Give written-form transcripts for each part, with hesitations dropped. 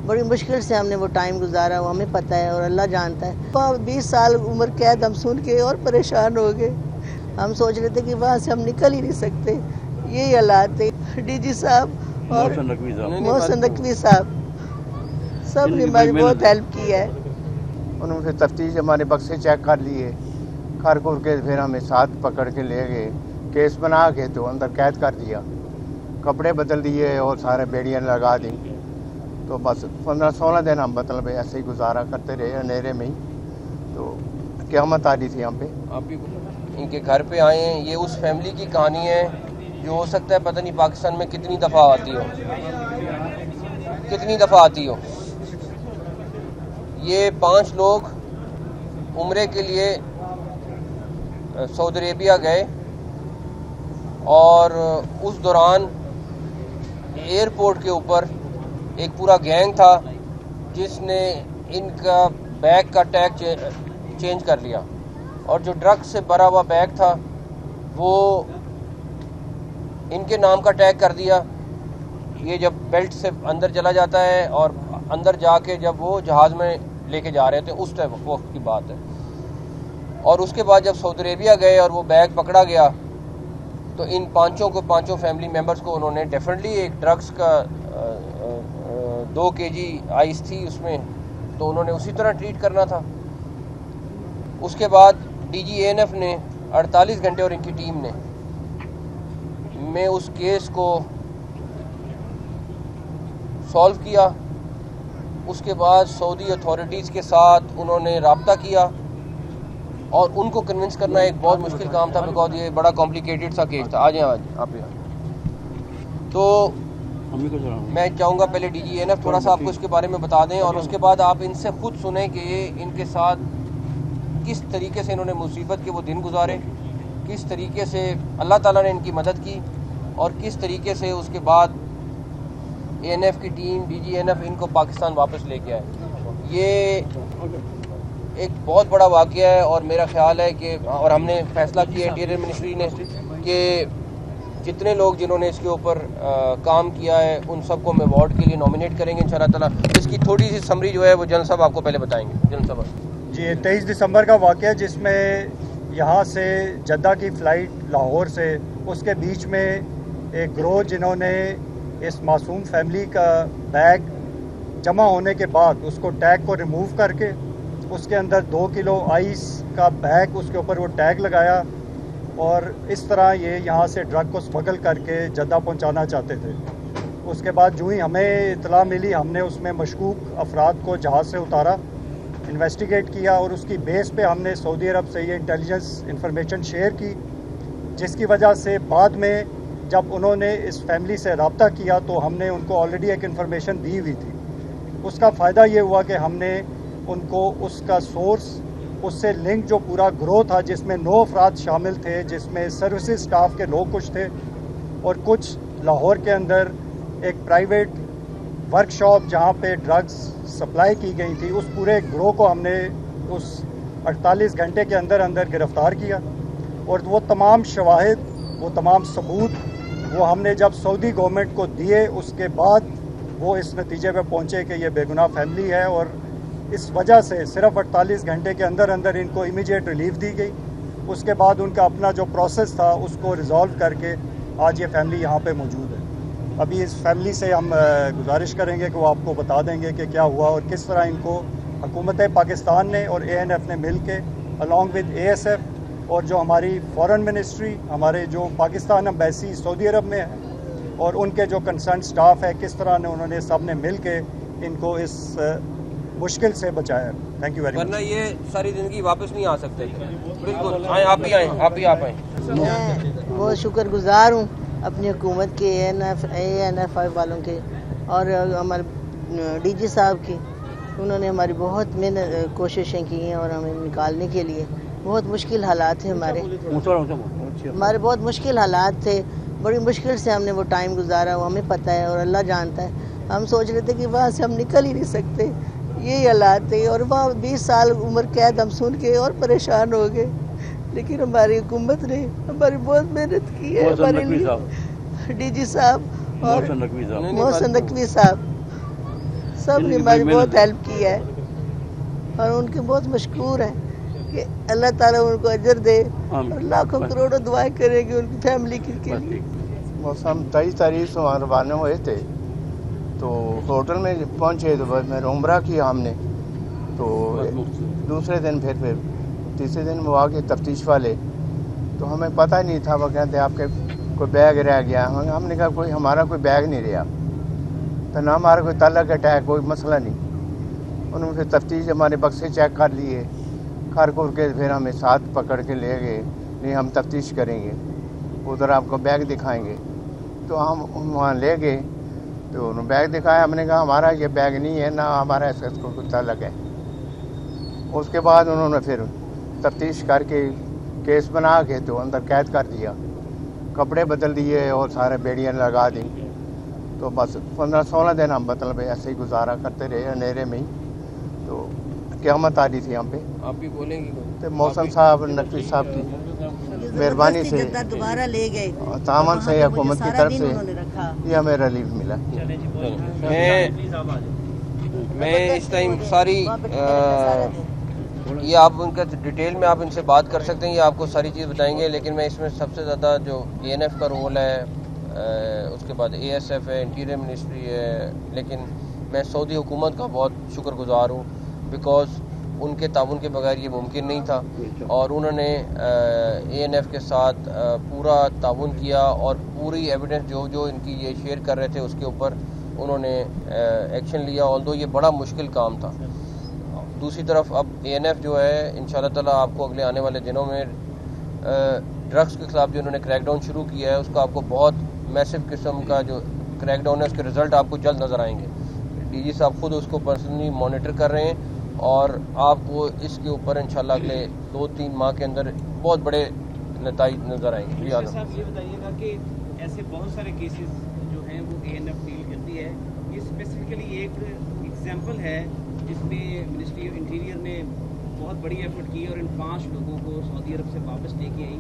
بڑی مشکل سے ہم نے وہ ٹائم گزارا، وہ ہمیں پتہ ہے اور اللہ جانتا ہے۔ 20 سال عمر قید ہم سن کے اور پریشان ہو گئے۔ ہم سوچ رہے تھے کہ وہاں سے ہم نکل ہی نہیں سکتے، یہی حالات تھے۔ ڈی جی صاحب اور محسن نقوی صاحب سب نے ہماری بہت ہیلپ کی ہے۔ انہوں نے تفتیش ہمارے بکسے چیک کر لیے، کر کے پھر ہمیں ساتھ پکڑ کے لے گئے، کیس بنا کے تو اندر قید کر دیا، کپڑے بدل دیے اور سارے بیڑیاں لگا دی۔ تو بس 15-16 دن ہم مطلب ایسے ہی گزارا کرتے رہے اندھیرے میں ہی، تو قیامت آ رہی تھی ہم پہ۔ ان کے گھر پہ آئے ہیں، یہ اس فیملی کی کہانی ہے جو ہو سکتا ہے پتہ نہیں پاکستان میں کتنی دفعہ آتی ہو۔ یہ 5 لوگ عمرے کے لیے سعودی عربیہ گئے اور اس دوران ایئرپورٹ کے اوپر ایک پورا گینگ تھا جس نے ان کا بیگ کا ٹیگ چینج کر لیا، اور جو ڈرگ سے بھرا ہوا بیگ تھا وہ ان کے نام کا ٹیگ کر دیا۔ یہ جب بیلٹ سے اندر چلا جاتا ہے اور اندر جا کے جب وہ جہاز میں لے کے جا رہے تھے اس وقت کی بات ہے، اور اس کے بعد جب سعودی عربیہ گئے اور وہ بیگ پکڑا گیا تو ان 5 فیملی ممبرز کو انہوں نے ڈیفینیٹلی ایک ڈرگس کا 2 kg آئس تھی اس میں، تو انہوں نے اسی طرح ٹریٹ کرنا تھا۔ اس کے بعد ڈی جی اے این ایف نے 48 گھنٹے اور ان کی ٹیم نے میں اس کیس کو سالو کیا۔ اس کے بعد سعودی اتھارٹیز کے ساتھ انہوں نے رابطہ کیا اور ان کو کنونس کرنا ایک بہت مشکل کام تھا، بیکاز یہ بڑا کمپلیکیٹڈ سا کیس تھا۔ آپ تو میں چاہوں گا پہلے ڈی جی این ایف تھوڑا سا آپ کو اس کے بارے میں بتا دیں، اور اس کے بعد آپ ان سے خود سنیں کہ یہ ان کے ساتھ کس طریقے سے انہوں نے مصیبت کے وہ دن گزارے، کس طریقے سے اللہ تعالیٰ نے ان کی مدد کی، اور کس طریقے سے اس کے بعد اے این ایف کی ٹیم، ڈی جی این ایف ان کو پاکستان واپس لے کے آئے۔ یہ ایک بہت بڑا واقعہ ہے، اور میرا خیال ہے کہ اور ہم نے فیصلہ کیا انٹیریئر منسٹری نے کہ جتنے لوگ جنہوں نے اس کے اوپر کام کیا ہے ان سب کو ہم ایوارڈ کے لیے نامینیٹ کریں گے انشاءاللہ تعالیٰ۔ اس کی تھوڑی سی سمری جو ہے وہ جنرل صاحب آپ کو پہلے بتائیں گے۔ جنرل صاحب جی، 23 دسمبر کا واقعہ جس میں یہاں سے جدہ کی فلائٹ لاہور سے، اس کے بیچ میں ایک گروہ جنہوں نے اس معصوم فیملی کا بیگ جمع ہونے کے بعد اس کو ٹیگ کو ریموو کر کے اس کے اندر 2 کلو آئس کا بیگ اس کے اوپر وہ ٹیگ لگایا، اور اس طرح یہ یہاں سے ڈرگ کو اسمگل کر کے جدہ پہنچانا چاہتے تھے۔ اس کے بعد جو ہی ہمیں اطلاع ملی، ہم نے اس میں مشکوک افراد کو جہاز سے اتارا، انویسٹیگیٹ کیا، اور اس کی بیس پہ ہم نے سعودی عرب سے یہ انٹیلیجنس انفارمیشن شیئر کی، جس کی وجہ سے بعد میں جب انہوں نے اس فیملی سے رابطہ کیا تو ہم نے ان کو آلریڈی ایک انفارمیشن دی ہوئی تھی۔ اس کا فائدہ یہ ہوا کہ ہم نے ان کو اس کا سورس، اس سے لنک جو پورا گروہ تھا جس میں 9 افراد شامل تھے، جس میں سروسز سٹاف کے لوگ کچھ تھے اور کچھ لاہور کے اندر ایک پرائیویٹ ورک شاپ جہاں پہ ڈرگز سپلائی کی گئی تھی، اس پورے گروہ کو ہم نے اس 48 گھنٹے کے اندر اندر گرفتار کیا، اور وہ تمام شواہد، وہ تمام ثبوت وہ ہم نے جب سعودی گورنمنٹ کو دیے، اس کے بعد وہ اس نتیجے پہ پہنچے کہ یہ بے گناہ فیملی ہے، اور اس وجہ سے صرف 48 گھنٹے کے اندر اندر ان کو امیجیٹ ریلیف دی گئی۔ اس کے بعد ان کا اپنا جو پروسیس تھا اس کو ریزالو کر کے آج یہ فیملی یہاں پہ موجود ہے۔ ابھی اس فیملی سے ہم گزارش کریں گے کہ وہ آپ کو بتا دیں گے کہ کیا ہوا اور کس طرح ان کو حکومت پاکستان نے اور اے این ایف نے مل کے along with A S F اور جو ہماری فورن منسٹری، ہمارے جو پاکستان امبیسی سعودی عرب میں ہے، اور ان کے جو کنسرن سٹاف ہے، کس طرح نے انہوں نے سب نے مل کے ان کو اس مشکل سے بچایا۔ Thank you very much. ورنہ یہ ساری زندگی واپس نہیں آ سکتے تھے۔ بالکل آئیں، آپ بھی آئیں۔ میں بہت شکر گزار ہوں اپنی حکومت کے، اے این ایف والوں کے، اور ہمارے ڈی جی صاحب کی۔ انہوں نے ہماری بہت محنت کوششیں کی ہیں اور ہمیں نکالنے کے لیے۔ بہت مشکل حالات تھے ہمارے بہت مشکل حالات تھے، بڑی مشکل سے ہم نے وہ ٹائم گزارا، وہ ہمیں پتہ ہے اور اللہ جانتا ہے۔ ہم سوچ رہے تھے کہ وہاں سے ہم نکل ہی نہیں سکتے، یہی حالات تھے، اور وہاں 20 سال عمر قید ہم سن کے اور پریشان ہو گئے، لیکن ہماری حکومت نے ہماری بہت محنت کی ہے، ہمارے لیے ڈی جی صاحب اور محسن نقوی صاحب سب نے ہماری بہت ہیلپ کی ہے اور ان کے بہت مشکور ہیں کہ اللہ تعالیٰ ان کو اجر دے اور لاکھوں کروڑوں دعائیں کرے گی ان کی فیملی کے لیے. ہم 23 تاریخ سے وہاں روانہ ہوئے تھے تو ہوٹل میں پہنچے تو بس میں عمرہ کیا ہم نے. تو دوسرے دن پھر تیسرے دن وہ آ کے تفتیش والے تو ہمیں پتہ نہیں تھا. وہ کہتے آپ کے کوئی بیگ رہ گیا. ہم نے کہا کوئی ہمارا کوئی بیگ نہیں رہا تو نہ ہمارا کوئی تعلق اٹیک کوئی مسئلہ نہیں. انہوں نے پھر تفتیش ہمارے بکسے چیک کر لیے کر کے پھر ہمیں ساتھ پکڑ کے لے گئے. نہیں ہم تفتیش کریں گے ادھر آپ کو بیگ دکھائیں گے. تو ہم وہاں لے گئے تو انہوں نے بیگ دکھایا. ہم نے کہا ہمارا یہ بیگ نہیں ہے نہ ہمارا ایسا کو کوئی تعلق ہے. اس کے بعد انہوں نے پھر تفتیش کر کے کیس بنا کے تو اندر قید کر دیا. کپڑے بدل دیے اور سارے بیڑیاں لگا دیں. تو بس 15-16 دن ہم مطلب ایسے ہی گزارا کرتے رہے اندھیرے میں ہی. تو قیامت آ رہی تھی ہم پہ. آپ بھی بولیں گے تو محسن صاحب نقوی صاحب کی مہربانی سے دوبارہ لے گئے تعاون سے حکومت کی طرف سے یہ ہمیں ریلیف ملا. میں اس ٹائم ساری یہ آپ ان کا ڈیٹیل میں آپ ان سے بات کر سکتے ہیں, یہ آپ کو ساری چیز بتائیں گے. لیکن میں اس میں سب سے زیادہ جو ANF کا رول ہے, اس کے بعد ASF ہے, انٹیریئر منسٹری ہے, لیکن میں سعودی حکومت کا بہت شکر گزار ہوں بیکاز ان کے تعاون کے بغیر یہ ممکن نہیں تھا. اور انہوں نے ANF کے ساتھ پورا تعاون کیا اور پوری ایویڈنس جو ان کی یہ شیئر کر رہے تھے اس کے اوپر انہوں نے ایکشن لیا. آلدو یہ بڑا مشکل کام تھا. دوسری طرف اب ANF جو ہے انشاءاللہ تعالیٰ آپ کو اگلے آنے والے دنوں میں ڈرگس کے خلاف جو انہوں نے کریک ڈاؤن شروع کیا ہے اس کا آپ کو بہت میسو قسم کا جو کریک ڈاؤن ہے اس کے رزلٹ آپ کو جلد نظر آئیں گے. DG صاحب خود اس کو پرسنلی مانیٹر کر رہے ہیں اور آپ کو اس کے اوپر انشاءاللہ اگلے 2-3 ماہ کے اندر بہت بڑے نتائج نظر آئیں گے. صاحب یہ بتائیے گا کہ ایسے بہت سارے کیسز جو ہیں وہ ANF ڈیل کرتی ہے. یہ اسپیسیفکلی ایک ایگزامپل ہے جس میں منسٹری آف انٹیریئر نے بہت بڑی ایفرٹ کی اور ان 5 لوگوں کو سعودی عرب سے واپس لے کے آئی.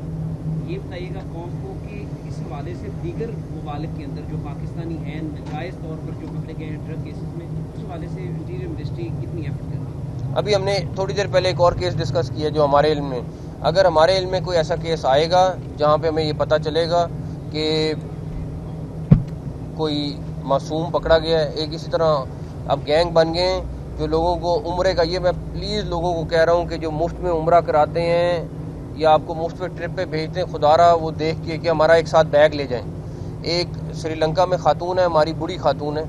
یہ بتائیے گا قوم کو کہ اس حوالے سے دیگر ممالک کے اندر جو پاکستانی ہیں ناجائز طور پر جو پکڑے گئے ہیں ڈرگ کیسز میں, اس حوالے سے انٹیریئر منسٹری کتنی ایفرٹ کر رہی ہے؟ ابھی ہم نے تھوڑی دیر پہلے ایک اور کیس ڈسکس کیا جو ہمارے علم میں, اگر ہمارے علم میں کوئی ایسا کیس آئے گا جہاں پہ ہمیں یہ پتہ چلے گا کہ کوئی معصوم پکڑا گیا ہے, ایک اسی طرح اب گینگ بن گئے ہیں جو لوگوں کو عمرے کا, یہ میں پلیز لوگوں کو کہہ رہا ہوں کہ جو مفت میں عمرہ کراتے ہیں یا آپ کو مفت پہ ٹرپ پہ بھیجتے ہیں, خدا را وہ دیکھ کے کہ ہمارا ایک ساتھ بیگ لے جائیں. ایک سری لنکا میں خاتون ہے, ہماری بوڑھی خاتون ہے,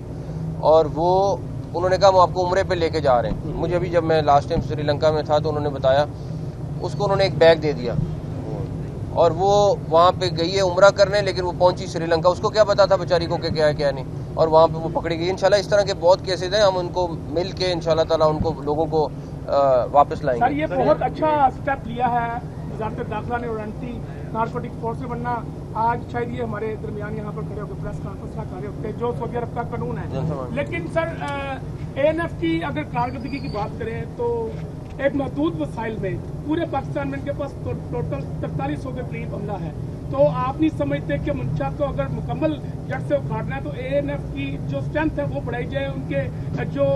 اور وہ انہوں نے کہا ہم آپ کو عمرے پہ لے کے جا رہے ہیں. مجھے ابھی جب میں لاسٹ ٹائم سری لنکا میں تھا تو انہوں نے بتایا اس کو انہوں نے ایک بیگ دے دیا اور وہ وہاں پہ گئی ہے عمرہ کرنے, لیکن وہ پہنچی سری لنکا, اس کو کیا پتا تھا بیچاری کو کہ کیا ہے کیا نہیں, اور وہاں پہ وہ پکڑی گئی. انشاءاللہ اس طرح کے بہت کیسز ہیں, ہم ان کو مل کے انشاءاللہ تعالیٰ ان کو لوگوں کو واپس لائیں گے. سر یہ بہت اچھا سٹیپ لیا ہے وزارت داخلہ نے اور اینٹی نارکوٹک فورس نے, ورنہ آج شاید یہ ہمارے درمیان یہاں پر کھڑے ہو کے پریس کانفرنس نہ کر رہے ہوتے جو سعودی عرب کا قانون ہے. لیکن سر ANF کی اگر کارکردگی کی بات کریں تو ایک محدود وسائل میں پورے پاکستان میں ان کے پاس ٹوٹل 4300 کے قریب عملہ ہے. تو آپ نہیں سمجھتے کہ منشا کو اگر مکمل جڑ سے اکھاڑنا ہے تو ANF کی جو اسٹرینتھ ہے وہ بڑھائی جائے, ان کے جو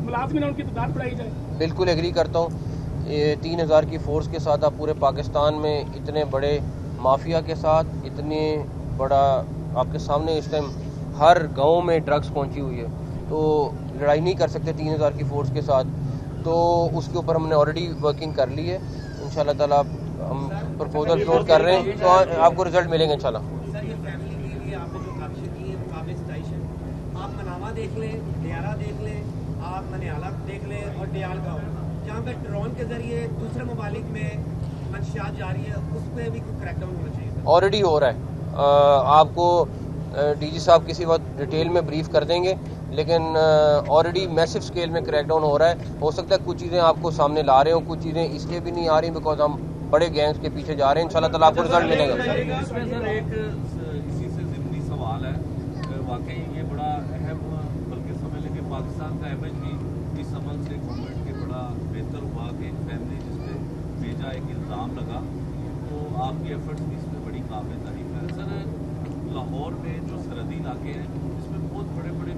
ملازمین ہیں ان کی تعداد بڑھائی جائے؟ بالکل ایگری کرتا ہوں. 3000 کی فورس کے ساتھ آپ پورے پاکستان میں اتنے بڑے مافیا کے ساتھ, اتنے بڑا آپ کے سامنے اس ٹائم ہر گاؤں میں ڈرگس پہنچی ہوئی ہے, تو لڑائی نہیں کر سکتے 3000 کی فورس کے ساتھ. تو اس کے اوپر ہم نے آلریڈی ورکنگ کر لی ہے. انشاءاللہ تعالیٰ ہم پرپوزل فلوٹ کر رہے ہیں تو آپ کو رزلٹ ملیں گے انشاءاللہ. سر یہ فیملی کے لیے آپ نے جو کابشیں کی ہیں قابل ستائش ہے. آپ مناوا دیکھ لیں, ڈیارہ دیکھ لیں, آپ منیالہ دیکھ لیں اور ڈیال گاؤں جہاں پہ ڈرون کے ذریعے دوسرے ممالک میں منشیات جاری ہے, اس پہ بھی کوئی کریک ڈاؤن ہونا چاہیے. آلریڈی ہو رہا ہے, آپ کو DG صاحب کسی وقت ڈیٹیل میں بریف کر دیں گے, لیکن آلریڈی میسو اسکیل میں کریک ڈاؤن ہو رہا ہے. ہو سکتا ہے کچھ چیزیں آپ کو سامنے لا رہے ہوں, کچھ چیزیں اس لیے بھی نہیں آ رہی بیکاز ہم بڑے گینگز کے پیچھے جا رہے ہیں. انشاءاللہ تعالیٰ آپ کو رزلٹ ملے گا. اس میں سر ایک اسی سے ضمنی سوال ہے, واقعی یہ بڑا اہم بلکہ سمجھ لیں کہ پاکستان کا امیج بھی اس عمل سے گورنمنٹ کے بڑا بہتر ہوا کہ ایک فیملی جس پہ بھیجا ایک الزام لگا, تو آپ کی ایفرٹس بھی اس میں بڑی قابل تعریف ہے. سر لاہور میں جو سرحدی علاقے ہیں اس میں بہت بڑے بڑے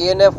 ANF